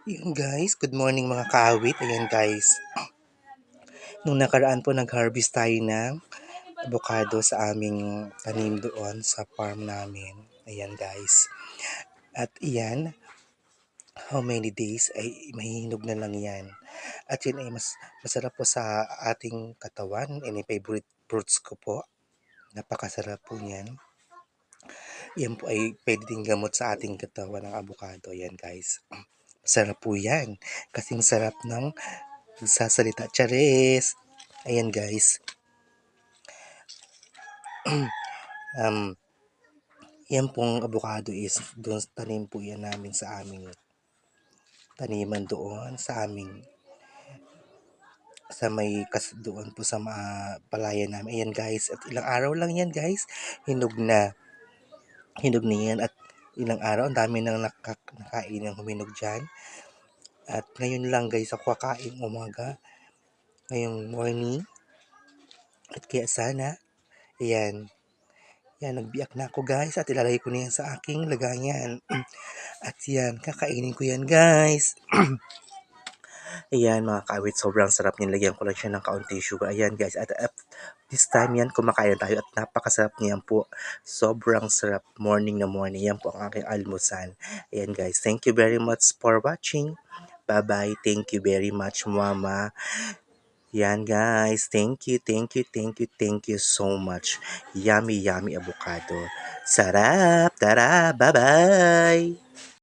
Yun guys, good morning mga kaawit. Ayan guys, nung nakaraan po nag-harvest tayo ng avocado sa aming tanim doon sa farm namin. Ayan guys. At iyan, how many days ay mahihinog na lang yan. At yun ay masarap po sa ating katawan. Yan ay favorite fruits ko po. Napakasarap po niyan. Yan po ay pwede din gamot sa ating katawan ng avocado. Ayan guys. Masarap po yan. Kasing sarap ng nagsasalita. Charis! Ayan guys. Um, Yan pong avocado is doon tanim po yan namin sa aming taniman doon sa aming sa may doon po sa palayan namin. Ayan guys, at ilang araw lang yan guys. Hinog na. Hinog na yan at ilang araw. Ang dami nang nakain ng huminog dyan. At ngayon lang guys ako kakain umaga. Ngayong morning. At kaya sana, ayan, yan, nagbiyak na ako guys at ilalagay ko na yan sa aking lagayan. At yan, kakainin ko yan guys. Ayan mga kaawit, sobrang sarap niyan. Lagyan ko lang siya ng kaunti sugar. Ayan guys, at this time yan, kumakain tayo at napakasarap niyan po. Sobrang sarap, morning na morning. Yan po ang aking almusal. Ayan guys, thank you very much for watching. Bye-bye. Thank you very much, mama. Yan guys, thank you, thank you, thank you, thank you so much. Yummy, yummy avocado. Sarap! Tara, bye-bye!